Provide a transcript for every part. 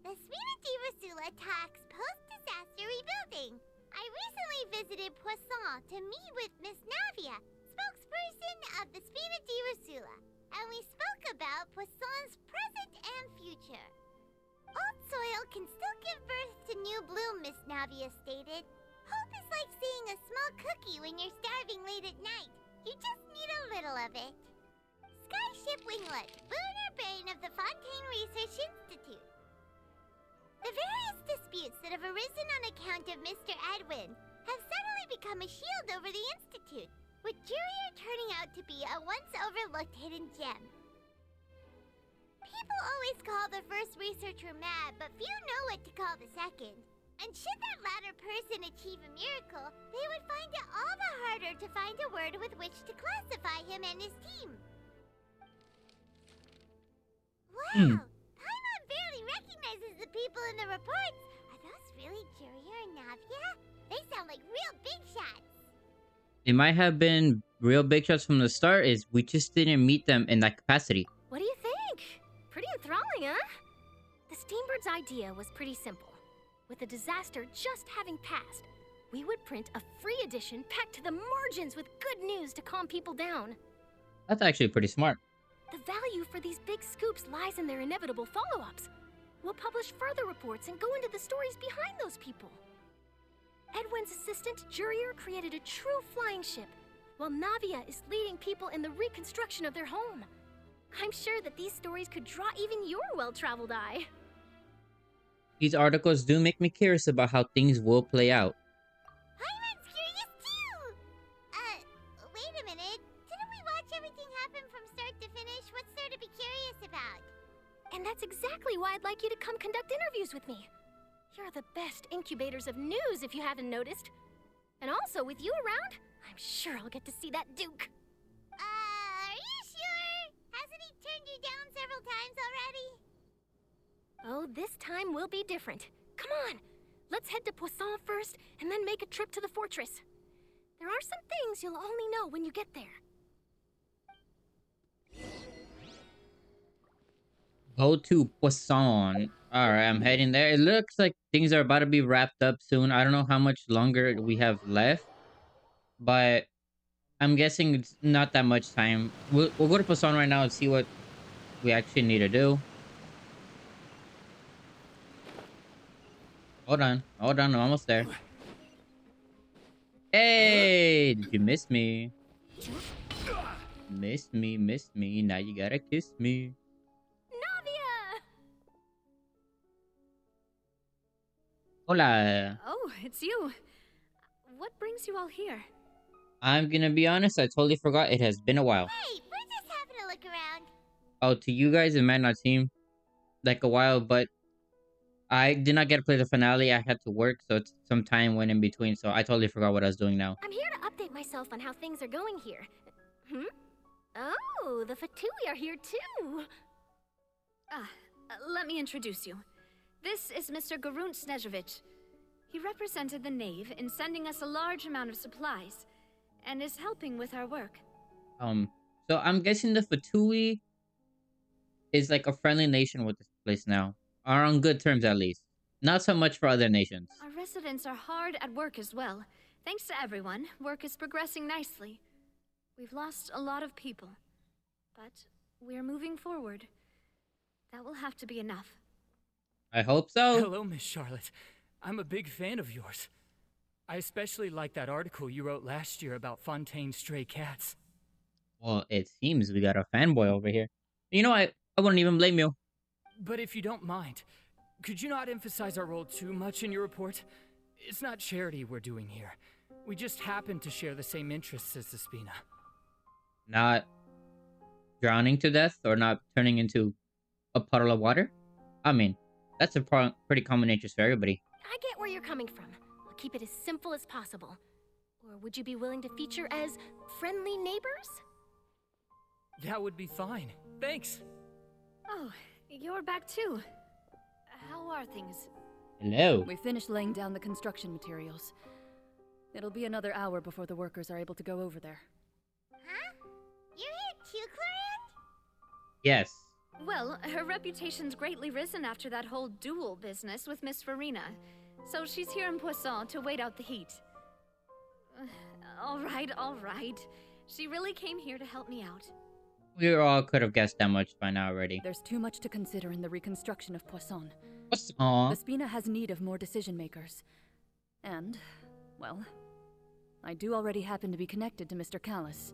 The Spina di Rosula talks post-disaster rebuilding. I recently visited Poisson to meet with Miss Navia, spokesperson of the Spina di Rosula, and we spoke about Poisson's present and future. Old soil can still give birth to new bloom, Miss Navia stated. Hope is like seeing a small cookie when you're starving late at night. You just need a little of it. Skyship Winglet, lunar brain of the Fontaine Research Institute. The various disputes that have arisen on account of Mr. Edwin have suddenly become a shield over the Institute, with Jurier turning out to be a once-overlooked hidden gem. People always call the first researcher mad, but few know what to call the second. And should that latter person achieve a miracle, they would find it all the harder to find a word with which to classify him and his team. Wow! Paimon barely recognizes the people in the reports. Are those really Jurier and Navia? They sound like real big shots. It might have been real big shots from the start, is we just didn't meet them in that capacity. What do you think? Pretty enthralling, huh? The Steambird's idea was pretty simple. With the disaster just having passed, we would print a free edition packed to the margins with good news to calm people down. That's actually pretty smart. The value for these big scoops lies in their inevitable follow-ups. We'll publish further reports and go into the stories behind those people. Edwin's assistant, Jurier, created a true flying ship, while Navia is leading people in the reconstruction of their home. I'm sure that these stories could draw even your well-traveled eye. These articles do make me curious about how things will play out. Paimon's curious too! Wait a minute. Didn't we watch everything happen from start to finish? What's there to be curious about? And that's exactly why I'd like you to come conduct interviews with me. You're the best incubators of news, if you haven't noticed. And also, with you around, I'm sure I'll get to see that Duke. Are you sure? Hasn't he turned you down several times already? Oh, this time will be different. Come on, let's head to Poisson first, and then make a trip to the fortress. There are some things you'll only know when you get there. Go to Poisson. Alright, I'm heading there. It looks like things are about to be wrapped up soon. I don't know how much longer we have left, but I'm guessing it's not that much time. We'll go to Poisson right now and see what we actually need to do. Hold on, I'm almost there. Hey, did you miss me? Missed me. Now you gotta kiss me. Navia! Hola. Oh, it's you. What brings you all here? I'm gonna be honest, I totally forgot. It has been a while. Hey, we're just having a look around. Oh, to you guys, it might not seem like a while, but I did not get to play the finale. I had to work, so some time went in between, so I totally forgot what I was doing now. I'm here to update myself on how things are going here. Oh, the Fatui are here too. Let me introduce you. This is Mr. Garunt Snežević. He represented the Knave in sending us a large amount of supplies, and is helping with our work. So I'm guessing the Fatui is like a friendly nation with this place now. Are on good terms at least. Not so much for other nations. Our residents are hard at work as well. Thanks to everyone, work is progressing nicely. We've lost a lot of people, but we're moving forward. That will have to be enough. I hope so. Hello, Miss Charlotte. I'm a big fan of yours. I especially like that article you wrote last year about Fontaine's stray cats. Well, it seems we got a fanboy over here. You know, I wouldn't even blame you. But if you don't mind, could you not emphasize our role too much in your report? It's not charity we're doing here. We just happen to share the same interests as the Spina. Not drowning to death or not turning into a puddle of water? I mean, that's a pretty common interest for everybody. I get where you're coming from. I'll keep it as simple as possible. Or would you be willing to feature as friendly neighbors? That would be fine. Thanks. Oh, you're back too. How are things? Hello. We finished laying down the construction materials. It'll be another hour before the workers are able to go over there. Huh? You're here too, Clorant? Yes. Well, her reputation's greatly risen after that whole duel business with Miss Farina. So she's here in Poisson to wait out the heat. All right. She really came here to help me out. We all could have guessed that much by now already. There's too much to consider in the reconstruction of Poisson. Aw. The Spina has need of more decision makers. And, well, I do already happen to be connected to Mr. Callis.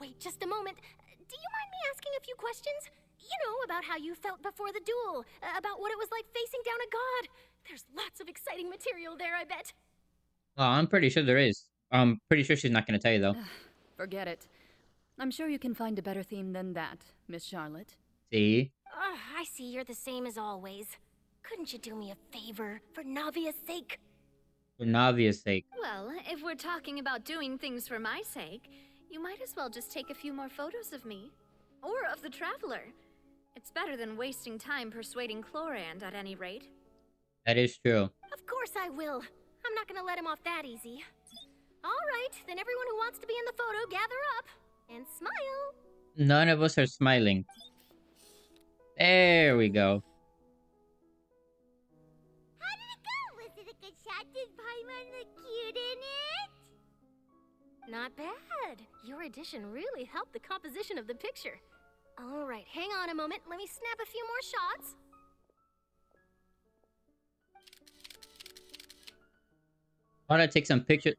Wait just a moment. Do you mind me asking a few questions? You know, about how you felt before the duel, about what it was like facing down a god. There's lots of exciting material there, I bet. Well, I'm pretty sure there is. I'm pretty sure she's not going to tell you, though. Forget it. I'm sure you can find a better theme than that, Miss Charlotte. See? I see you're the same as always. Couldn't you do me a favor, for Navia's sake? For Navia's sake. Well, if we're talking about doing things for my sake, you might as well just take a few more photos of me. Or of the Traveler. It's better than wasting time persuading Chlorand, at any rate. That is true. Of course I will. I'm not gonna let him off that easy. All right, then everyone who wants to be in the photo, gather up. And smile. None of us are smiling. There we go. How did it go? Was it a good shot? Did Paimon look cute in it? Not bad. Your addition really helped the composition of the picture. All right, hang on a moment. Let me snap a few more shots. Why don't I take some pictures?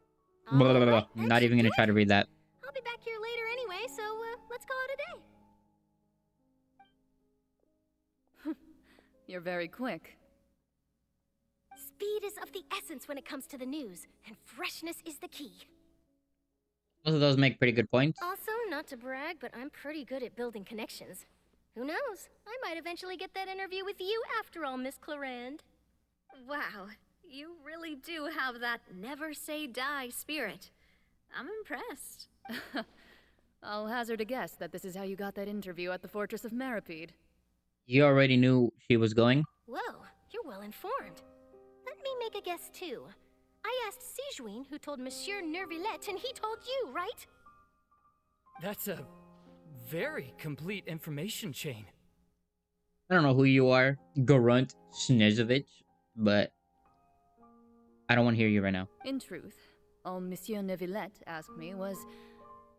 All right, that Not should even gonna do try it. to read that. I'll be back here later anyway, so let's call it a day. You're very quick. Speed is of the essence when it comes to the news, and freshness is the key. Both of those make pretty good points. Also, not to brag, but I'm pretty good at building connections. Who knows? I might eventually get that interview with you after all, Miss Chlorand. Wow, you really do have that never say die spirit. I'm impressed. I'll hazard a guess that this is how you got that interview at the Fortress of Meripede. You already knew she was going? Whoa, you're well informed. Let me make a guess too. I asked Sijuin, who told Monsieur Nervillette, and he told you, right? That's a very complete information chain. I don't know who you are, Garunt Snezovich, but I don't want to hear you right now. In truth, all Monsieur Neuvillette asked me was,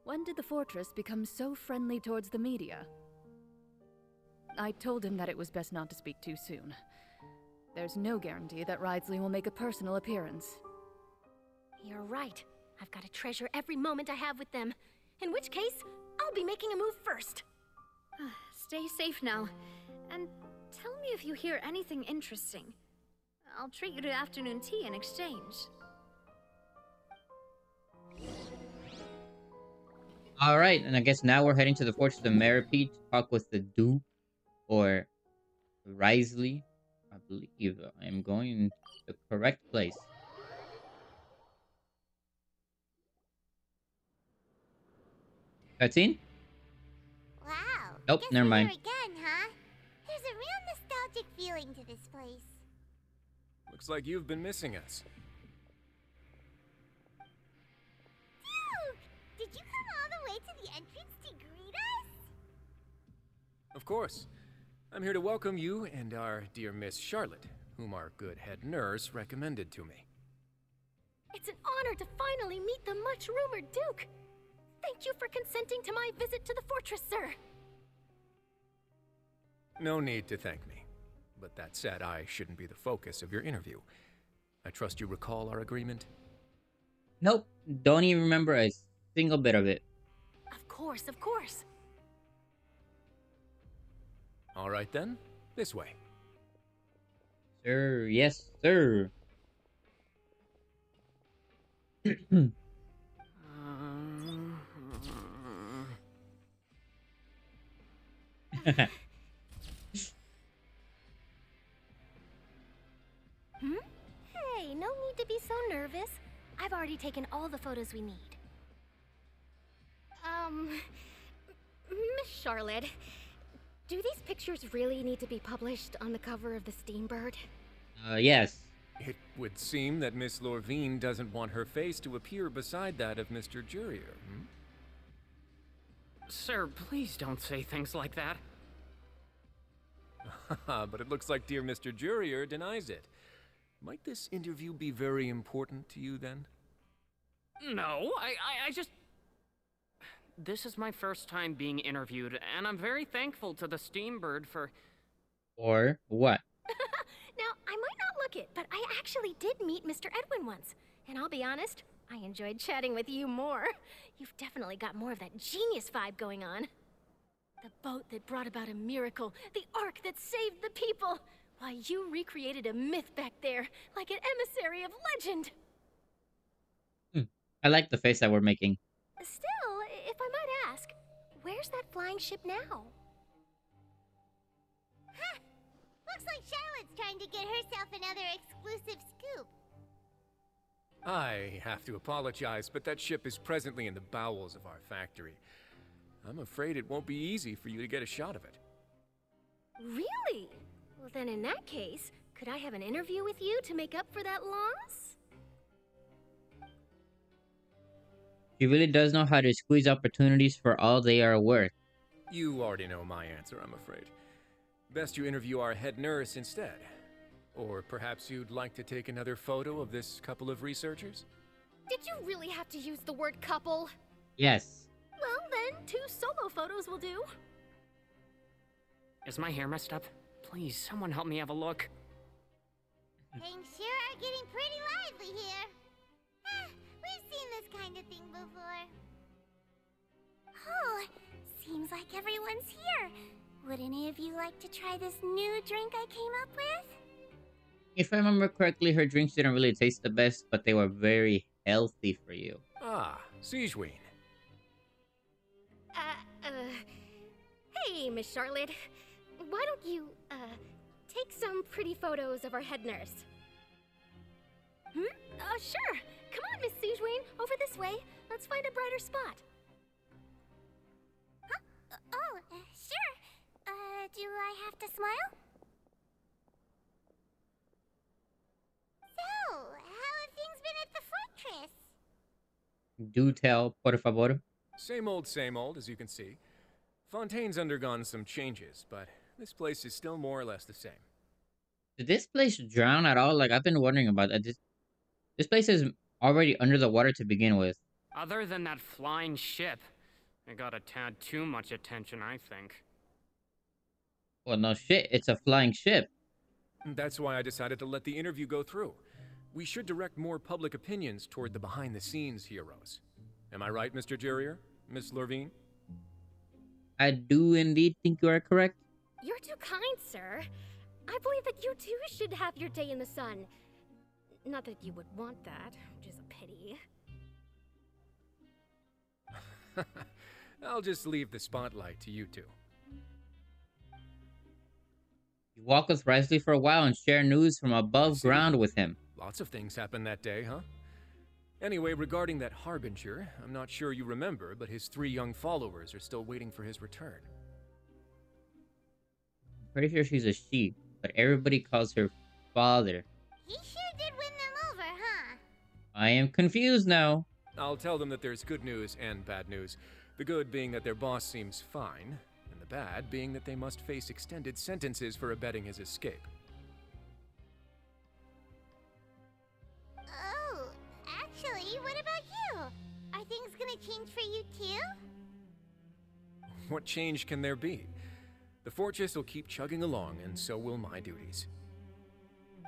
when did the fortress become so friendly towards the media? I told him that it was best not to speak too soon. There's no guarantee that Ridesley will make a personal appearance. You're right. I've got to treasure every moment I have with them. In which case, I'll be making a move first. Stay safe now. And tell me if you hear anything interesting. I'll treat you to afternoon tea in exchange. Alright, and I guess now we're heading to the Fortress of Meripede to talk with the Duke, or Risley. I believe I am going to the correct place. Cutscene? Wow. Nope, Guess never we're mind. here again, huh? There's a real nostalgic feeling to this place. Looks like you've been missing us. Duke! Did you come all the way to the entrance to greet us? Of course. I'm here to welcome you and our dear Miss Charlotte, whom our good head nurse recommended to me. It's an honor to finally meet the much-rumored Duke. Thank you for consenting to my visit to the fortress, sir. No need to thank me. But that said, I shouldn't be the focus of your interview. I trust you recall our agreement? Nope, don't even remember a single bit of it. Of course, of course. All right then, this way. Sir, yes, sir. Hey, no need to be so nervous. I've already taken all the photos we need. Miss Charlotte, do these pictures really need to be published on the cover of the Steambird? Yes. It would seem that Miss Lorvine doesn't want her face to appear beside that of Mr. Jurier, Sir, please don't say things like that. But it looks like dear Mr. Jurier denies it. Might this interview be very important to you then? No, I just... This is my first time being interviewed, and I'm very thankful to the Steambird for... Or what? Now, I might not look it, but I actually did meet Mr. Edwin once. And I'll be honest, I enjoyed chatting with you more. You've definitely got more of that genius vibe going on. The boat that brought about a miracle, the ark that saved the people. Why, you recreated a myth back there, like an emissary of legend. I like the face that we're making. Still, if I might ask, where's that flying ship now? Huh. Looks like Charlotte's trying to get herself another exclusive scoop. I have to apologize, but that ship is presently in the bowels of our factory. I'm afraid it won't be easy for you to get a shot of it. Really? Well, then in that case, could I have an interview with you to make up for that loss? She really does know how to squeeze opportunities for all they are worth. You already know my answer, I'm afraid. Best you interview our head nurse instead. Or perhaps you'd like to take another photo of this couple of researchers? Did you really have to use the word couple? Yes. Well, then, 2 solo photos will do. Is my hair messed up? Please, someone help me have a look. Things sure are getting pretty lively here. We've seen this kind of thing before. Oh, seems like everyone's here. Would any of you like to try this new drink I came up with? If I remember correctly, her drinks didn't really taste the best, but they were very healthy for you. Ah, Siegeween. Hey, Miss Charlotte. Why don't you, take some pretty photos of our head nurse? Sure. Come on, Miss Siegeween. Over this way. Let's find a brighter spot. Huh? Sure. Do I have to smile? So, how have things been at the fortress? Do tell, por favor. Same old, as you can see. Fontaine's undergone some changes, but this place is still more or less the same. Did this place drown at all? Like, I've been wondering about that. This place is already under the water to begin with. Other than that flying ship, it got a tad too much attention, I think. Well, no shit. It's a flying ship. That's why I decided to let the interview go through. We should direct more public opinions toward the behind-the-scenes heroes. Am I right, Mr. Jurier? Miss Lurvine? I do indeed think you are correct. You're too kind, sir. I believe that you too should have your day in the sun. Not that you would want that, which is a pity. I'll just leave the spotlight to you two. You walk with Risley for a while and share news from above ground with him. Lots of things happened that day, huh? Anyway, regarding that Harbinger, I'm not sure you remember, but his 3 young followers are still waiting for his return. Pretty sure she's a she, but everybody calls her father. He sure did win them over, huh? I am confused now. I'll tell them that there's good news and bad news. The good being that their boss seems fine, and the bad being that they must face extended sentences for abetting his escape. Oh, actually, what about you? Are things gonna change for you too? What change can there be? The fortress will keep chugging along, and so will my duties.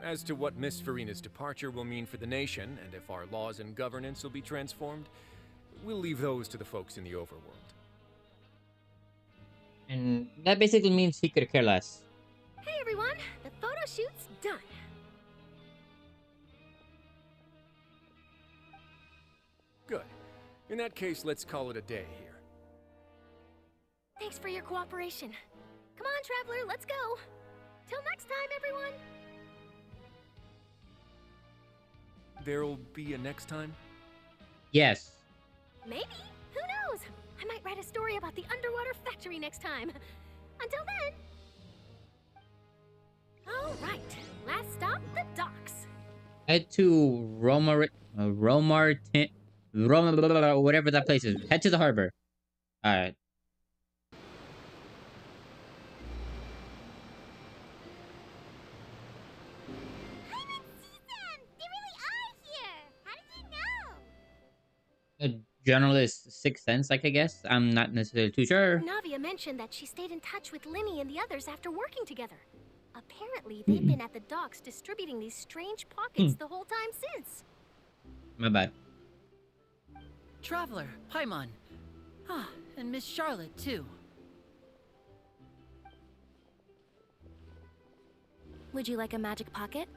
As to what Miss Farina's departure will mean for the nation, and if our laws and governance will be transformed, we'll leave those to the folks in the overworld. And that basically means he could care less. Hey everyone, the photo shoot's done. Good. In that case, let's call it a day here. Thanks for your cooperation. Come on, Traveler, let's go. Till next time, everyone. There'll be a next time? Yes. Maybe. Who knows? I might write a story about the underwater factory next time. Until then. All right. Last stop, the docks. Head to whatever that place is. Head to the harbor. Alright. A journalist sixth sense, like, I guess. I'm not necessarily too sure. Navia mentioned that she stayed in touch with Linny and the others after working together. Apparently, they've been at the docks distributing these strange pockets the whole time since. My bad. Traveler, Paimon. Ah, and Miss Charlotte, too. Would you like a magic pocket?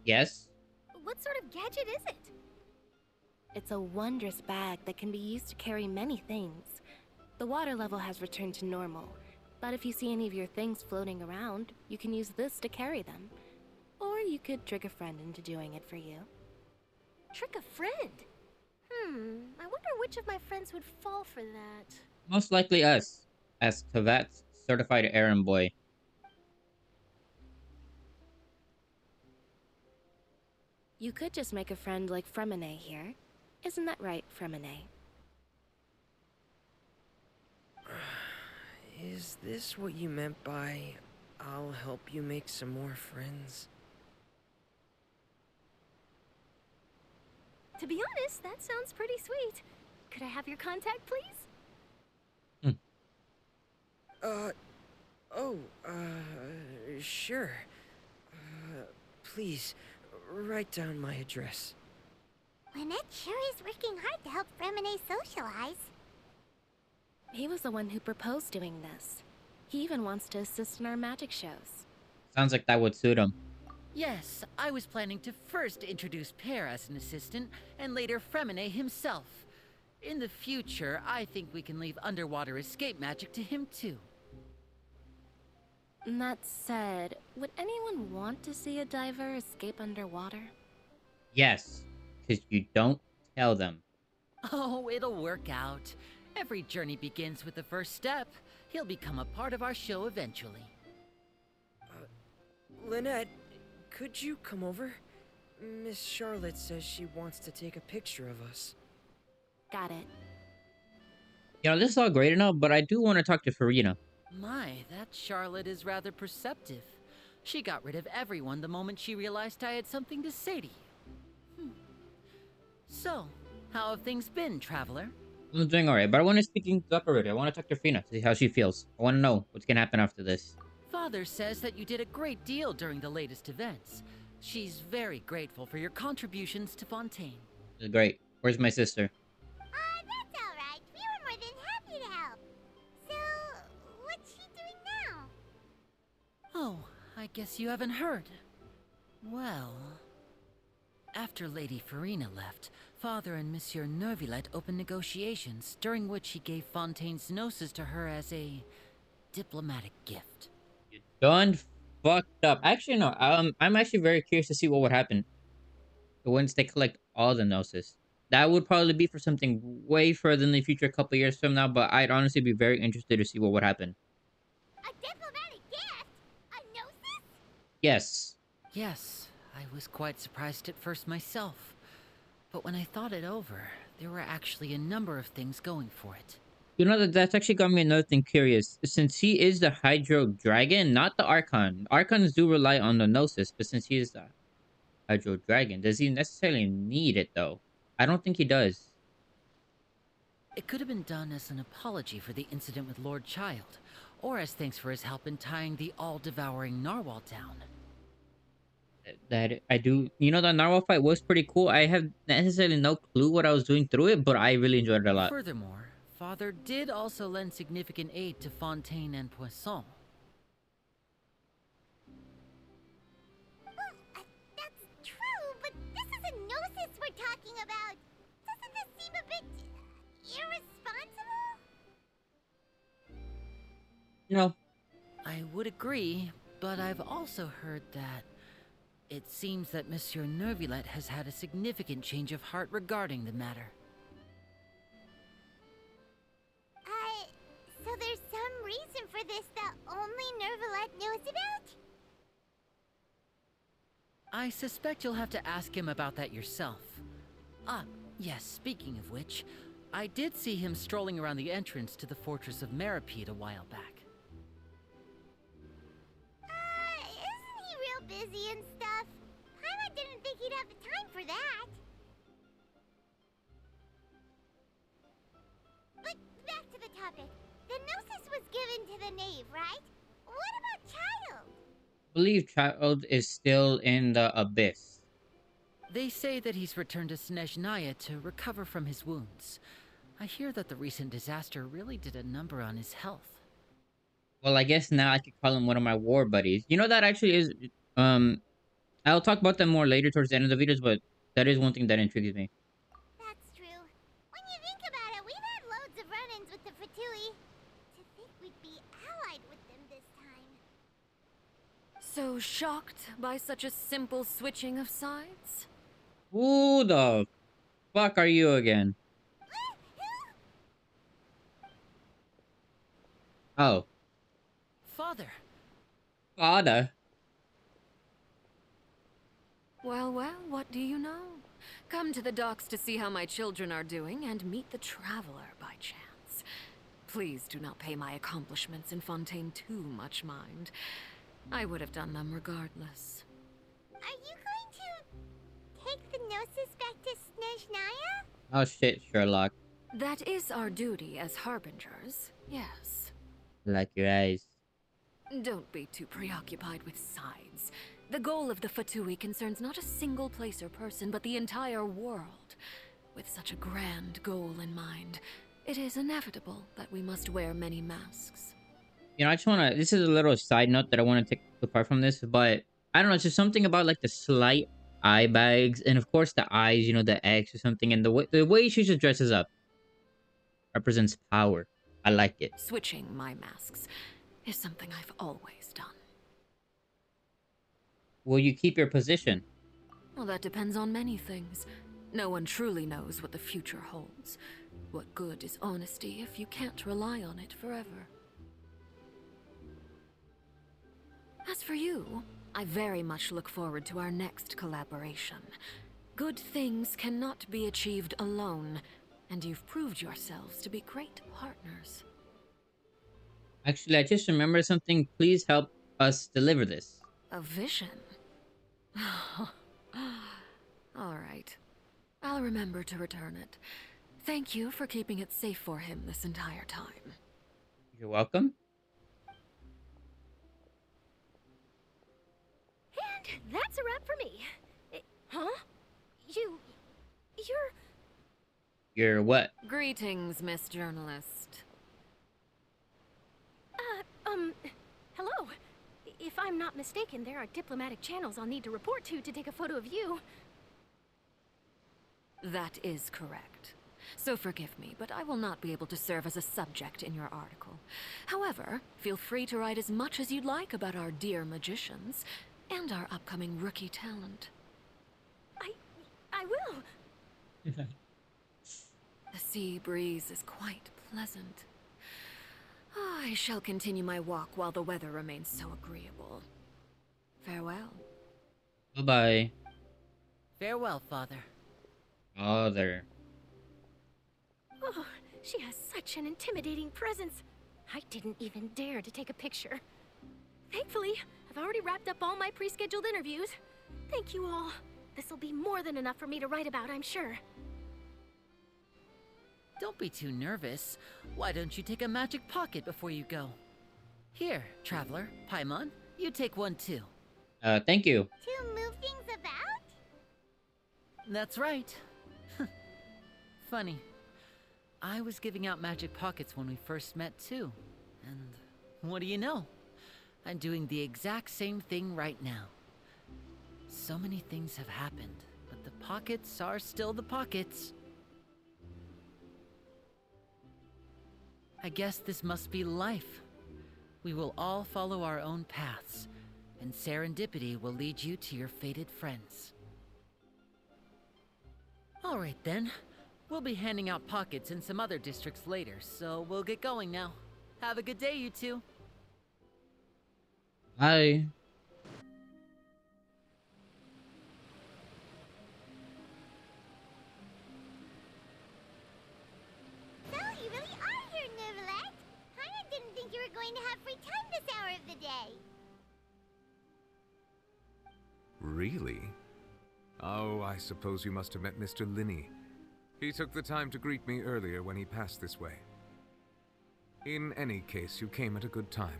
Yes. What sort of gadget is it? It's a wondrous bag that can be used to carry many things. The water level has returned to normal, but if you see any of your things floating around, you can use this to carry them. Or you could trick a friend into doing it for you. Trick a friend? I wonder which of my friends would fall for that. Most likely us, as Kavat's certified errand boy. You could just make a friend like Fremine here. Isn't that right, Fremine? Is this what you meant by, I'll help you make some more friends? To be honest, that sounds pretty sweet. Could I have your contact, please? Sure. Please, write down my address. Lynette sure is working hard to help Fremine socialize. He was the one who proposed doing this. He even wants to assist in our magic shows. Sounds like that would suit him. Yes, I was planning to first introduce Pear as an assistant, and later Fremine himself. In the future, I think we can leave underwater escape magic to him too. That said, would anyone want to see a diver escape underwater? Yes, because you don't tell them. Oh, it'll work out. Every journey begins with the first step. He'll become a part of our show eventually. Lynette, could you come over? Miss Charlotte says she wants to take a picture of us. Got it. You know, this is all great enough, but I do want to talk to Farina. My, that Charlotte is rather perceptive. She got rid of everyone the moment she realized I had something to say to you. So, how have things been, Traveler? I'm doing alright, but I want to speak things up already. I want to talk to Farina to see how she feels. I want to know what's going to happen after this. Father says that you did a great deal during the latest events. She's very grateful for your contributions to Fontaine. This is great. Where's my sister? That's alright. We were more than happy to help. So, what's she doing now? Oh, I guess you haven't heard. Well, after Lady Farina left, Father and Monsieur Neuvillette opened negotiations, during which he gave Fontaine's gnosis to her as a diplomatic gift. You done fucked up. Actually, no. I'm actually very curious to see what would happen once they collect all the gnosis. That would probably be for something way further in the future, a couple years from now, but I'd honestly be very interested to see what would happen. A diplomatic gift? A gnosis? Yes. Yes, I was quite surprised at first myself. But when I thought it over, there were actually a number of things going for it. You know, that's actually got me another thing curious. Since he is the Hydro Dragon, not the Archon. Archons do rely on the Gnosis, but since he is the Hydro Dragon, does he necessarily need it, though? I don't think he does. It could have been done as an apology for the incident with Lord Child, or as thanks for his help in tying the all-devouring Narwhal down. That I do. You know, the Narwhal fight was pretty cool. I have necessarily no clue what I was doing through it, but I really enjoyed it a lot. Furthermore, Father did also lend significant aid to Fontaine and Poisson. That's true, but this is a gnosis we're talking about. Doesn't this seem a bit irresponsible? You know, I would agree, but I've also heard that it seems that Monsieur Neuvillette has had a significant change of heart regarding the matter. So there's some reason for this that only Neuvillette knows about? I suspect you'll have to ask him about that yourself. Ah, yes, speaking of which, I did see him strolling around the entrance to the Fortress of Maripede a while back. Isn't he real busy and stuff? Paimon didn't think he'd have the time for that. topic. The Gnosis was given to the knave, right? What about Child? I believe Child is still in the abyss. They say that he's returned to Snezhnaya to recover from his wounds. I hear that the recent disaster really did a number on his health. Well, I guess now I could call him one of my war buddies. You know, that actually is... I'll talk about them more later towards the end of the videos, but that is one thing that intrigues me. That's true. When you think about it, we've had loads of run-ins with the Fatui. To think we'd be allied with them this time. So shocked by such a simple switching of sides? Who the fuck are you again? Oh. Father! Father? Well, well, what do you know? Come to the docks to see how my children are doing and meet the traveler by chance. Please do not pay my accomplishments in Fontaine too much mind. I would have done them regardless. Are you going to take the Gnosis back to Snezhnaya? Oh shit, Sherlock. That is our duty as harbingers, yes. Like your eyes. Don't be too preoccupied with sides. The goal of the Fatui concerns not a single place or person, but the entire world. With such a grand goal in mind, it is inevitable that we must wear many masks. You know, I just want to... This is a little side note that I want to take apart from this, but... I don't know, it's just something about, like, the slight eye bags, and of course the eyes, you know, the X or something, and the way she just dresses up represents power. I like it. Switching my masks is something I've always done. Will you keep your position? Well, that depends on many things. No one truly knows what the future holds. What good is honesty if you can't rely on it forever? As for you, I very much look forward to our next collaboration. Good things cannot be achieved alone, and you've proved yourselves to be great partners. Actually, I just remembered something. Please help us deliver this. A vision? All right. I'll remember to return it. Thank you for keeping it safe for him this entire time. You're welcome. And that's a wrap for me. Huh? You're... You're what? Greetings, Miss Journalist. Hello. If I'm not mistaken, there are diplomatic channels I'll need to report to take a photo of you. That is correct. So forgive me, but I will not be able to serve as a subject in your article. However, feel free to write as much as you'd like about our dear magicians and our upcoming rookie talent. I will. The sea breeze is quite pleasant. I shall continue my walk while the weather remains so agreeable. Farewell. Bye-bye. Farewell, Father. Father. Oh, she has such an intimidating presence. I didn't even dare to take a picture. Thankfully, I've already wrapped up all my pre-scheduled interviews. Thank you all. This'll be more than enough for me to write about, I'm sure. Don't be too nervous. Why don't you take a magic pocket before you go? Here, Traveler, Paimon, you take one too. Thank you. To move things about? That's right. Funny. I was giving out magic pockets when we first met too. And what do you know? I'm doing the exact same thing right now. So many things have happened, but the pockets are still the pockets. I guess this must be life. We will all follow our own paths, and serendipity will lead you to your fated friends. All right then. We'll be handing out pockets in some other districts later, so we'll get going now. Have a good day, you two. Bye. So, you really are here, Neuvillette. I didn't think you were going to have free time this hour of the day. Really? Oh, I suppose you must have met Mr. Linney. He took the time to greet me earlier when he passed this way. In any case, you came at a good time.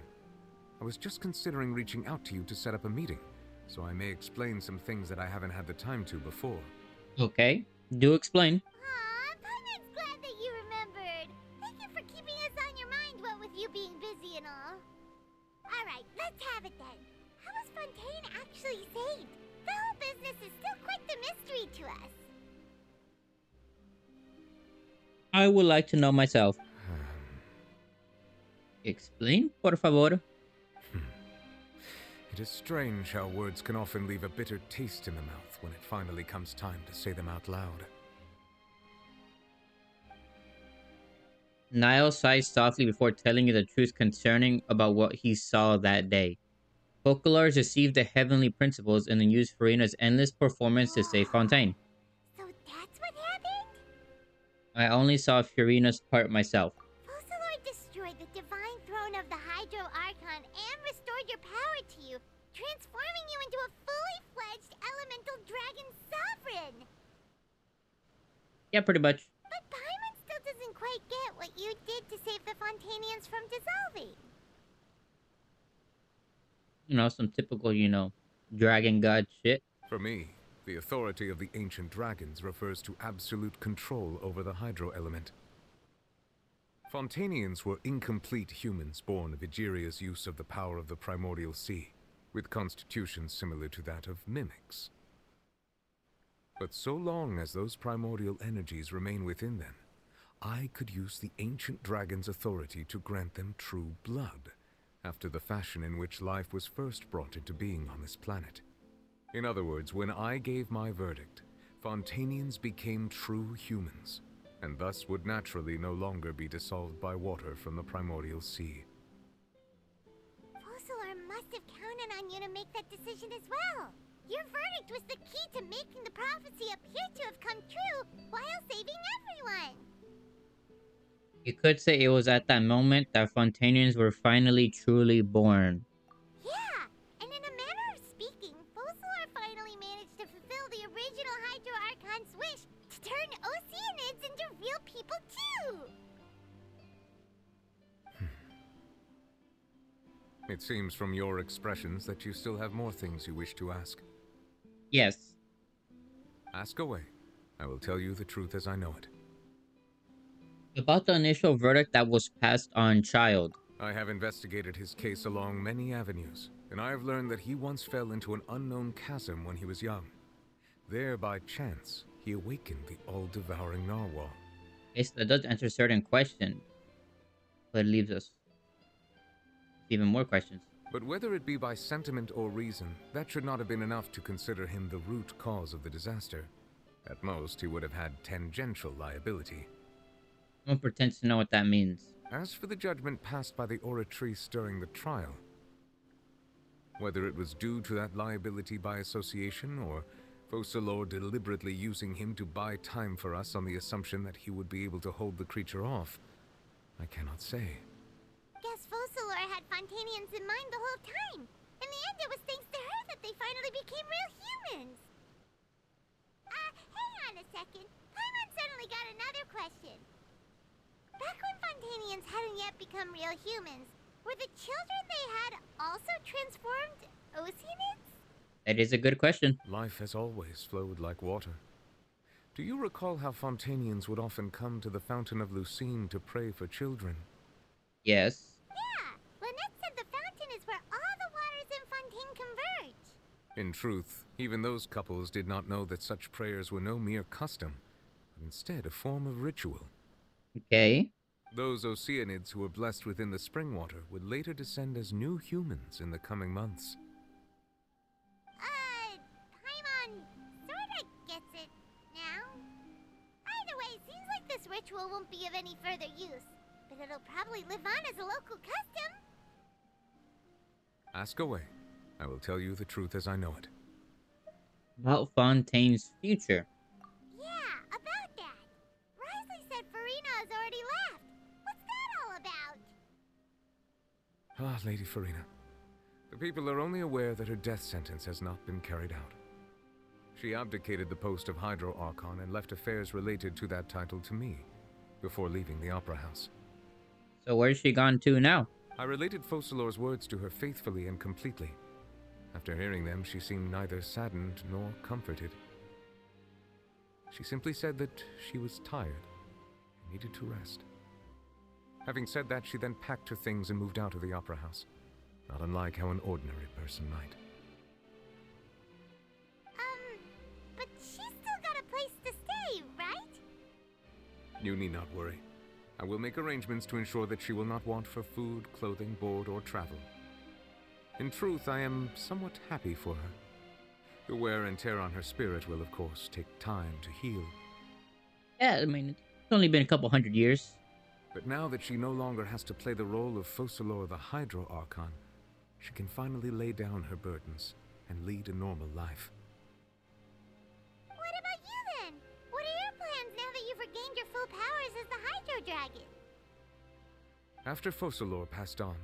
I was just considering reaching out to you to set up a meeting, so I may explain some things that I haven't had the time to before. Okay, do explain. Aw, Paimon's glad that you remembered. Thank you for keeping us on your mind, what with you being busy and all. Alright, let's have it then. How was Fontaine actually saved? The whole business is still quite the mystery to us. I would like to know myself. Explain, por favor. It is strange how words can often leave a bitter taste in the mouth when it finally comes time to say them out loud. Niall sighed softly before telling you the truth concerning about what he saw that day. Folklores received the heavenly principles and then used Farina's endless performance to save Fontaine. So that's what happened? I only saw Farina's part myself. Focalor destroyed the divine throne of the Hydro Archon and restored your power to you, transforming you into a fully fledged elemental dragon sovereign. Yeah, pretty much. But Paimon still doesn't quite get what you did to save the Fontainians from dissolving. You know, some typical, dragon god shit. For me, the authority of the ancient dragons refers to absolute control over the hydro element. Fontainians were incomplete humans born of Egeria's use of the power of the primordial sea, with constitutions similar to that of mimics. But so long as those primordial energies remain within them, I could use the ancient dragon's authority to grant them true blood, after the fashion in which life was first brought into being on this planet. In other words, when I gave my verdict, Fontainians became true humans, and thus would naturally no longer be dissolved by water from the primordial sea. Focalor must have counted on you to make that decision as well. Your verdict was the key to making the prophecy appear to have come true while saving everyone. You could say it was at that moment that Fontainians were finally truly born. Yeah, and in a manner of speaking, Focalor finally managed to fulfill the original Hydro Archon's wish to turn Oceanids into real people too! It seems from your expressions that you still have more things you wish to ask. Yes. Ask away. I will tell you the truth as I know it. About the initial verdict that was passed on Child. I have investigated his case along many avenues, and I have learned that he once fell into an unknown chasm when he was young. There, by chance, he awakened the all-devouring narwhal. Yes, that does answer certain questions, but it leaves us even more questions. But whether it be by sentiment or reason, that should not have been enough to consider him the root cause of the disaster. At most, he would have had tangential liability. I don't pretend to know what that means. As for the judgment passed by the oratrice during the trial, whether it was due to that liability by association, or Focalor deliberately using him to buy time for us on the assumption that he would be able to hold the creature off, I cannot say. Guess Focalor had Fontainians in mind the whole time. In the end, it was thanks to her that they finally became real humans. Hang on a second. Paimon suddenly got another question. Back when Fontainians hadn't yet become real humans, were the children they had also transformed Oceanids? That is a good question. Life has always flowed like water. Do you recall how Fontainians would often come to the Fountain of Lucine to pray for children? Yes. Yeah, Lynette said the fountain is where all the waters in Fontaine converge. In truth, even those couples did not know that such prayers were no mere custom, but instead a form of ritual. Okay. Those Oceanids who were blessed within the spring water would later descend as new humans in the coming months. Paimon sorta gets it now. Either way, seems like this ritual won't be of any further use, but it'll probably live on as a local custom. Ask away. I will tell you the truth as I know it. About Fontaine's future. Yeah, about that. Risley said Farina has already left. What's that all about? Ah, Lady Farina. The people are only aware that her death sentence has not been carried out. She abdicated the post of Hydro Archon and left affairs related to that title to me, before leaving the Opera House. So where's she gone to now? I related Focalor's words to her faithfully and completely. After hearing them, she seemed neither saddened nor comforted. She simply said that she was tired and needed to rest. Having said that, she then packed her things and moved out of the opera house, not unlike how an ordinary person might. But she's still got a place to stay, right? You need not worry. I will make arrangements to ensure that she will not want for food, clothing, board, or travel. In truth, I am somewhat happy for her. The wear and tear on her spirit will, of course, take time to heal. Yeah, I mean, it's only been a couple 100 years. But now that she no longer has to play the role of Focalor the Hydro Archon, she can finally lay down her burdens and lead a normal life. What about you then? What are your plans now that you've regained your full powers as the Hydro Dragon? After Focalor passed on,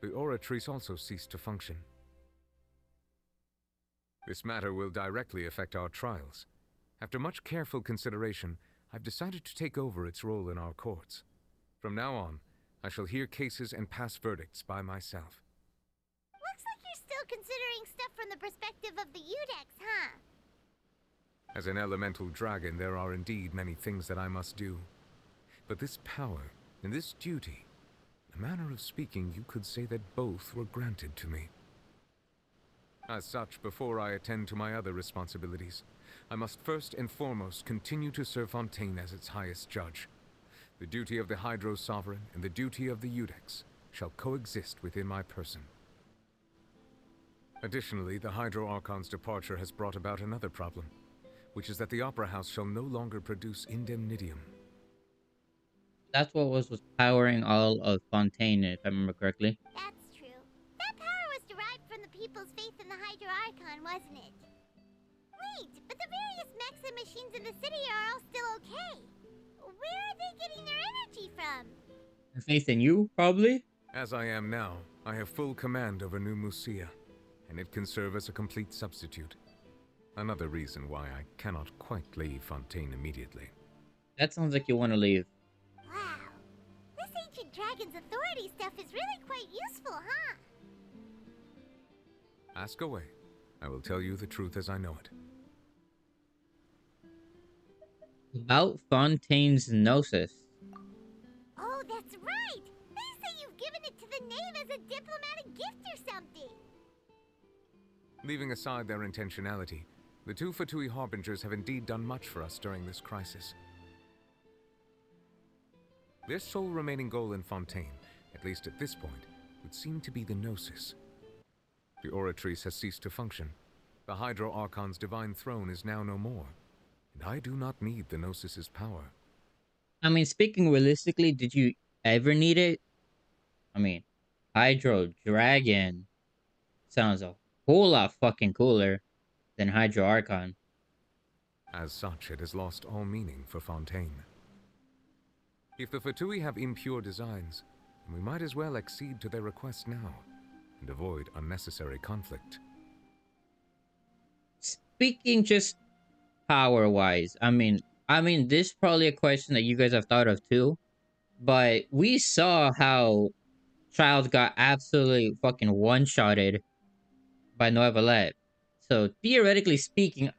the Oratrice also ceased to function. This matter will directly affect our trials. After much careful consideration, I've decided to take over its role in our courts. From now on, I shall hear cases and pass verdicts by myself. Looks like you're still considering stuff from the perspective of the Udex, huh? As an elemental dragon, there are indeed many things that I must do. But this power and this duty, in a manner of speaking, you could say that both were granted to me. As such, before I attend to my other responsibilities, I must first and foremost continue to serve Fontaine as its highest judge. The duty of the Hydro Sovereign and the duty of the Udex shall coexist within my person. Additionally, the Hydro Archon's departure has brought about another problem, which is that the Opera House shall no longer produce indemnitium. That's what was powering all of Fontaine, if I remember correctly. That's true. That power was derived from the people's faith in the Hydro Archon, wasn't it? Wait, but the various mechs and machines in the city are all still okay. Where are they getting their energy from? Faith in you, probably? As I am now, I have full command over New Musia, and it can serve as a complete substitute. Another reason why I cannot quite leave Fontaine immediately. That sounds like you want to leave. Wow. This ancient dragon's authority stuff is really quite useful, huh? Ask away. I will tell you the truth as I know it. About Fontaine's Gnosis. Oh, that's right! They say you've given it to the knave as a diplomatic gift or something! Leaving aside their intentionality, the two 4.2 Harbingers have indeed done much for us during this crisis. Their sole remaining goal in Fontaine, at least at this point, would seem to be the Gnosis. The Oratrice has ceased to function. The Hydro Archon's divine throne is now no more, and I do not need the Gnosis's power. I mean, speaking realistically, did you ever need it? I mean, Hydro Dragon sounds a whole lot fucking cooler than Hydro Archon. As such, it has lost all meaning for Fontaine. If the 4.2 have impure designs, we might as well accede to their request now and avoid unnecessary conflict. Speaking just power-wise, I mean, this is probably a question that you guys have thought of too, but we saw how Child got absolutely fucking one-shotted by Noevalet. So theoretically speaking,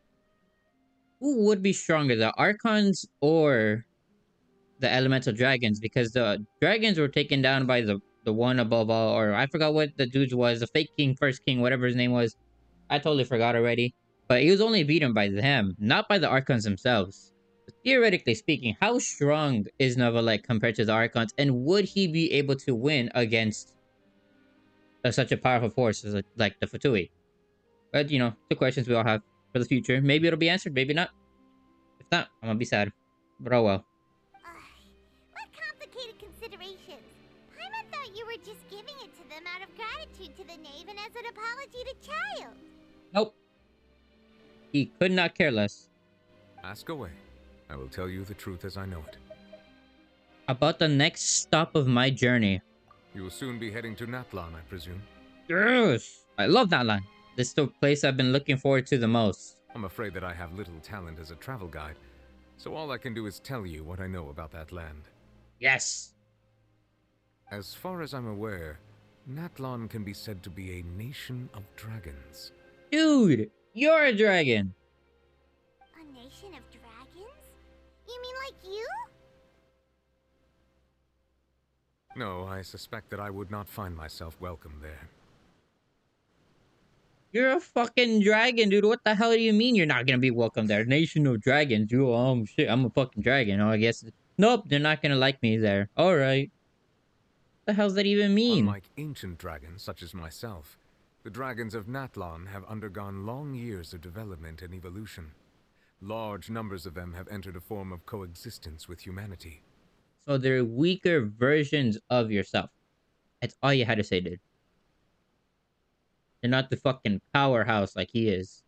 who would be stronger, the Archons or the Elemental Dragons? Because the Dragons were taken down by the one above all, or I forgot what the dude's was, the fake king, first king, whatever his name was. I totally forgot already. But he was only beaten by them, not by the Archons themselves. But theoretically speaking, how strong is Noevalet compared to the Archons, and would he be able to win against such a powerful force as like the 4.2? But, you know, two questions we all have for the future. Maybe it'll be answered, maybe not. If not, I'm gonna be sad. But oh well. What complicated considerations. Paimon thought you were just giving it to them out of gratitude to the knave and as an apology to Child. Nope. He could not care less. Ask away. I will tell you the truth as I know it. About the next stop of my journey. You will soon be heading to Natlan, I presume. Yes! I love Natlan. This is the place I've been looking forward to the most. I'm afraid that I have little talent as a travel guide, so all I can do is tell you what I know about that land. Yes! As far as I'm aware, Natlan can be said to be a nation of dragons. Dude, you're a dragon. A nation of dragons? You mean like you? No, I suspect that I would not find myself welcome there. You're a fucking dragon, dude. What the hell do you mean you're not gonna be welcome there? Nation of dragons. You, shit, I'm a fucking dragon. Oh, I guess. Nope, they're not gonna like me there. All right. What the hell's that even mean? Unlike ancient dragons such as myself, the dragons of Natlan have undergone long years of development and evolution. Large numbers of them have entered a form of coexistence with humanity. So they're weaker versions of yourself. That's all you had to say, dude. They're not the fucking powerhouse like he is.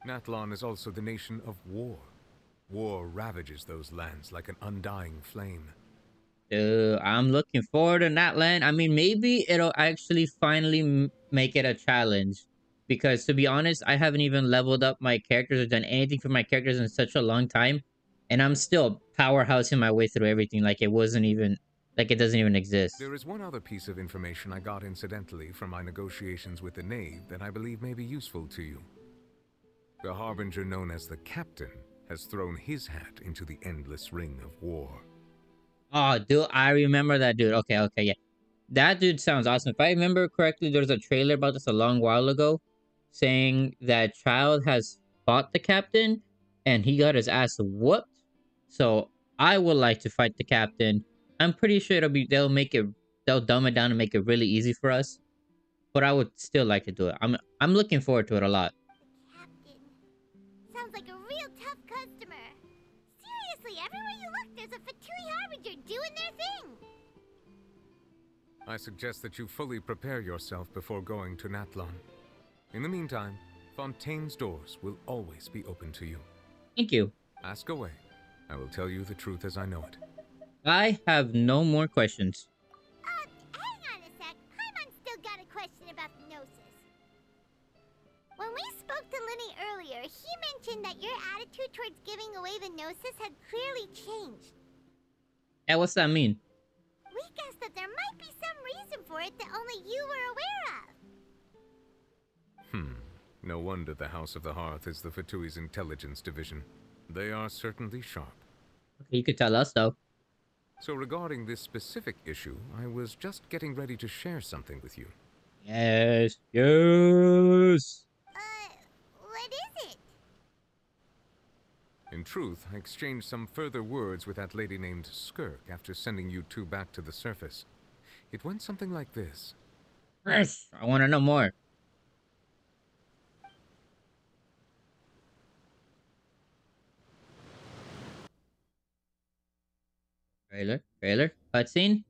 Natlan is also the nation of war. War ravages those lands like an undying flame. I'm looking forward to Natlan. I mean, maybe it'll actually finally make it a challenge. Because to be honest, I haven't even leveled up my characters or done anything for my characters in such a long time. And I'm still powerhousing my way through everything like it wasn't even, like it doesn't even exist. There is one other piece of information I got incidentally from my negotiations with the Knave that I believe may be useful to you. The Harbinger known as the Captain has thrown his hat into the endless ring of war. Oh, dude, I remember that dude. Okay, yeah. That dude sounds awesome. If I remember correctly, there was a trailer about this a long while ago saying that Child has fought the captain and he got his ass whooped. So I would like to fight the captain. I'm pretty sure they'll dumb it down and make it really easy for us. But I would still like to do it. I'm looking forward to it a lot. Captain. Sounds like a real tough customer. Seriously, everywhere you look, there's a Fatui Harbinger doing their thing. I suggest that you fully prepare yourself before going to Natlan. In the meantime, Fontaine's doors will always be open to you. Thank you. Ask away. I will tell you the truth as I know it. I have no more questions. Hang on a sec. Paimon's still got a question about the Gnosis. When we spoke to Linny earlier, he mentioned that your attitude towards giving away the Gnosis had clearly changed. Yeah, what's that mean? We guessed that there might be some reason for it that only you were aware of. No wonder the House of the Hearth is the Fatui's intelligence division. They are certainly sharp. Okay, you could tell us, though. So regarding this specific issue, I was just getting ready to share something with you. Yes. What is it? In truth, I exchanged some further words with that lady named Skirk after sending you two back to the surface. It went something like this. Yes, I want to know more. Trailer, cutscene.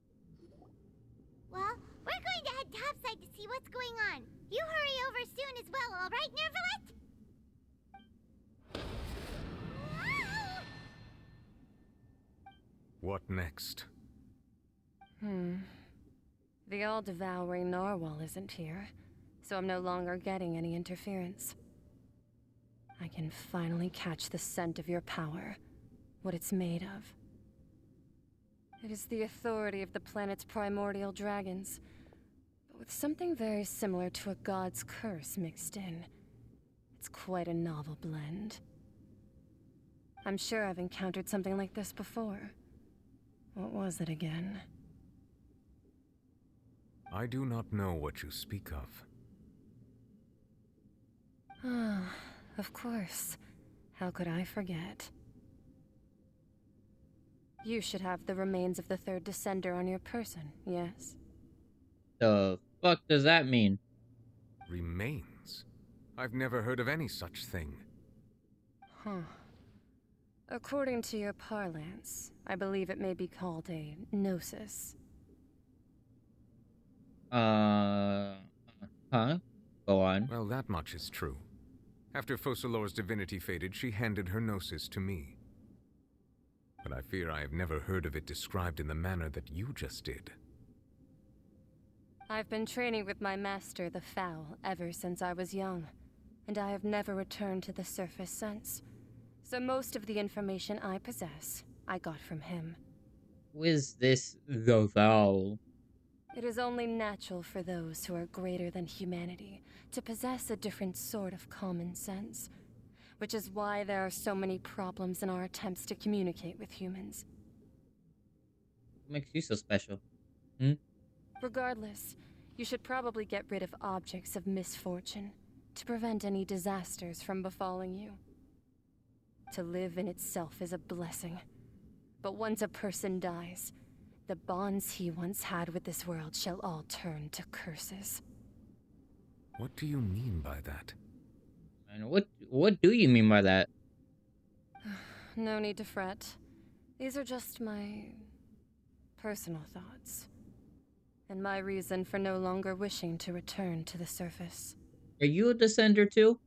Well, we're going to head topside to see what's going on. You hurry over soon as well, all right, Nervalet? What next? The all-devouring narwhal isn't here, so I'm no longer getting any interference. I can finally catch the scent of your power, what it's made of. It is the authority of the planet's primordial dragons, but with something very similar to a god's curse mixed in. It's quite a novel blend. I'm sure I've encountered something like this before. What was it again? I do not know what you speak of. Ah, of course. How could I forget? You should have the remains of the third descender on your person, yes? The fuck does that mean? Remains? I've never heard of any such thing. According to your parlance, I believe it may be called a gnosis. Huh? Go on. Well, that much is true. After Focalor's divinity faded, she handed her gnosis to me. But I fear I have never heard of it described in the manner that you just did. I've been training with my master, the Foul, ever since I was young, and I have never returned to the surface since. So most of the information I possess, I got from him. Who is this the Foul? It is only natural for those who are greater than humanity to possess a different sort of common sense, which is why there are so many problems in our attempts to communicate with humans. What makes you so special? Hmm? Regardless, you should probably get rid of objects of misfortune to prevent any disasters from befalling you. To live in itself is a blessing, but once a person dies, the bonds he once had with this world shall all turn to curses. What do you mean by that? And what do you mean by that? No need to fret. These are just my personal thoughts, and my reason for no longer wishing to return to the surface. Are you a descender too?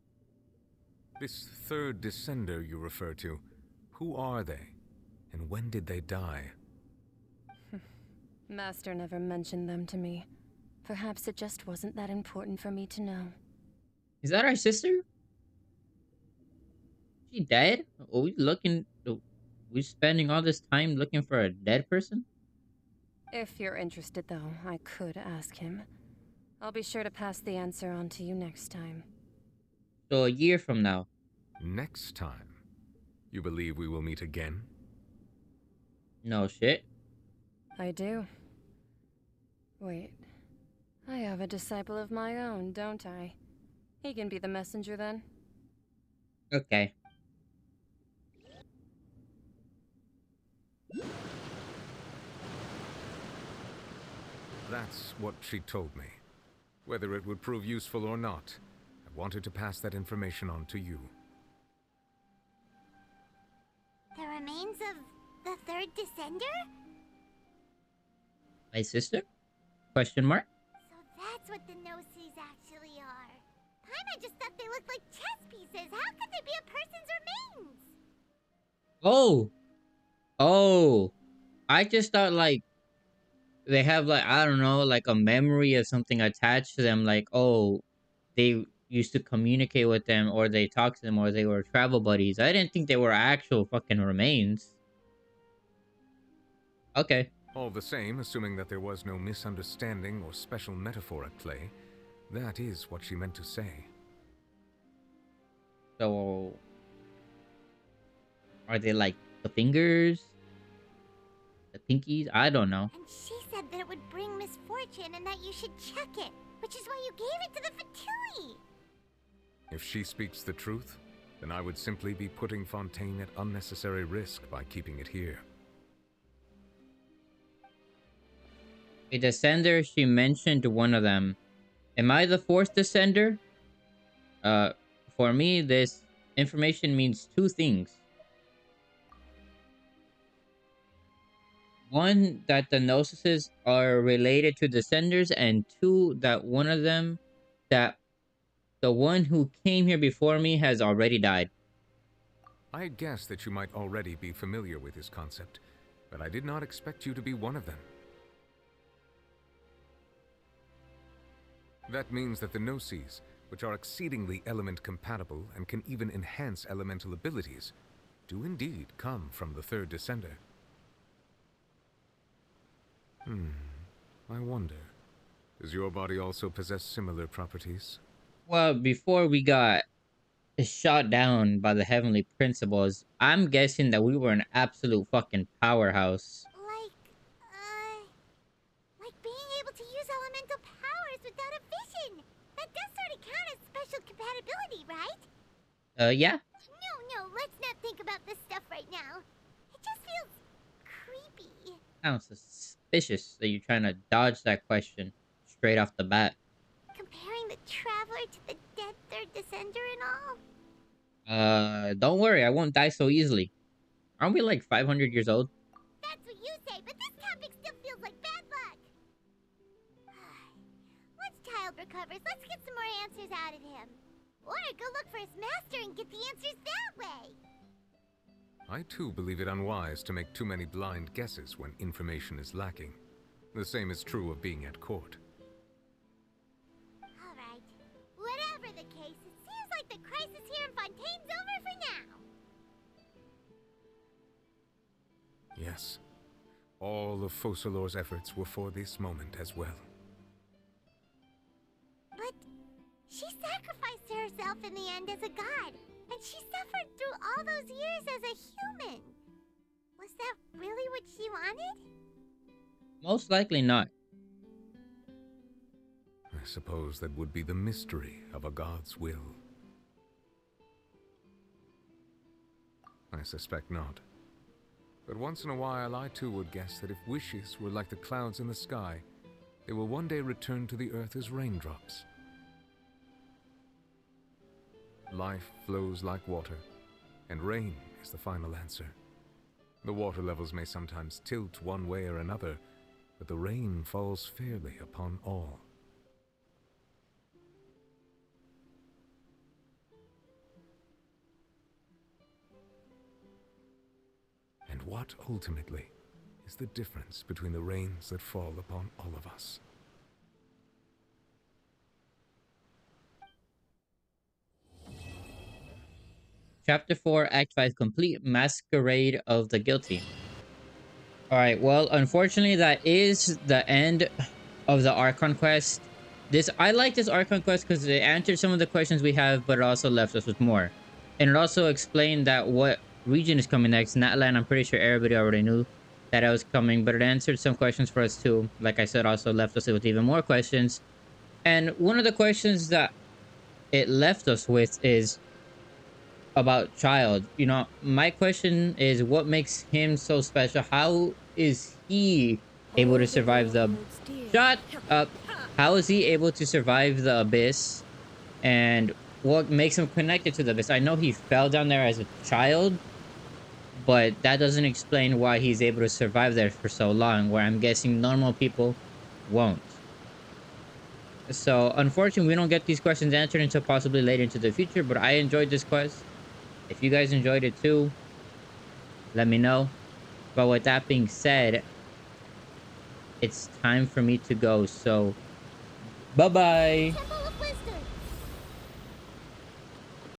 This third descender you refer to, who are they? And when did they die? Master never mentioned them to me. Perhaps it just wasn't that important for me to know. Is that our sister? She dead? Are we looking? We spending all this time looking for a dead person? If you're interested, though, I could ask him. I'll be sure to pass the answer on to you next time. So a year from now. Next time? You believe we will meet again? No shit. I do. Wait. I have a disciple of my own, don't I? He can be the messenger then. Okay. That's what she told me. Whether it would prove useful or not, I wanted to pass that information on to you. The remains of the third descender? My sister? Question mark? So that's what the Gnosis actually are. Paimon just thought they looked like chess pieces. How could they be a person's remains? Oh. Oh. I just thought like they have like, I don't know, like a memory of something attached to them, like, oh, they used to communicate with them, or they talked to them, or they were travel buddies. I didn't think they were actual fucking remains. Okay. All the same, assuming that there was no misunderstanding or special metaphor at play, that is what she meant to say. So are they like the fingers? The pinkies? I don't know. And she said that it would bring misfortune and that you should check it, which is why you gave it to the Fatui. If she speaks the truth, then I would simply be putting Fontaine at unnecessary risk by keeping it here. A descender, she mentioned one of them. Am I the fourth descender? For me, this information means two things. One, that the Gnosis are related to descenders, and two, that one of them, that the one who came here before me has already died. I had guessed that you might already be familiar with this concept, but I did not expect you to be one of them. That means that the Gnosis, which are exceedingly element compatible and can even enhance elemental abilities, do indeed come from the third descender. I wonder, does your body also possess similar properties? Well, before we got shot down by the heavenly principles, I'm guessing that we were an absolute fucking powerhouse. Like being able to use elemental powers without a vision. That does sort of count as special compatibility, right? Yeah. No, let's not think about this stuff right now. It just feels creepy. Sounds suspicious that you're trying to dodge that question straight off the bat. Comparing the Traveler to the dead third descender and all? Don't worry, I won't die so easily. Aren't we like 500 years old? That's what you say, but this topic still feels like bad luck. Once Child recovers, let's get some more answers out of him. Or go look for his master and get the answers that way. I too believe it unwise to make too many blind guesses when information is lacking. The same is true of being at court. Alright. Whatever the case, it seems like the crisis here in Fontaine's over for now. Yes. All of Focalor's efforts were for this moment as well. But she sacrificed herself in the end as a god, and she suffered through all those years as a human. Was that really what she wanted? Most likely not. I suppose that would be the mystery of a god's will. I suspect not. But once in a while, I too would guess that if wishes were like the clouds in the sky, they will one day return to the earth as raindrops. Life flows like water, and rain is the final answer. The water levels may sometimes tilt one way or another, but the rain falls fairly upon all. And what, ultimately, is the difference between the rains that fall upon all of us? Chapter 4, Act 5 complete. Masquerade of the Guilty. Alright, well, unfortunately, that is the end of the Archon quest. I like this Archon quest because it answered some of the questions we have, but it also left us with more. And it also explained that what region is coming next. Natlan, I'm pretty sure everybody already knew that it was coming, but it answered some questions for us too. Like I said, also left us with even more questions. And one of the questions that it left us with is about Child. You know, my question is, what makes him so special? How is he able to survive the... Shut up! How is he able to survive the abyss? And what makes him connected to the abyss? I know he fell down there as a child, but that doesn't explain why he's able to survive there for so long, where I'm guessing normal people won't. So, unfortunately, we don't get these questions answered until possibly later into the future, but I enjoyed this quest. If you guys enjoyed it too, let me know. But with that being said, it's time for me to go, so bye-bye!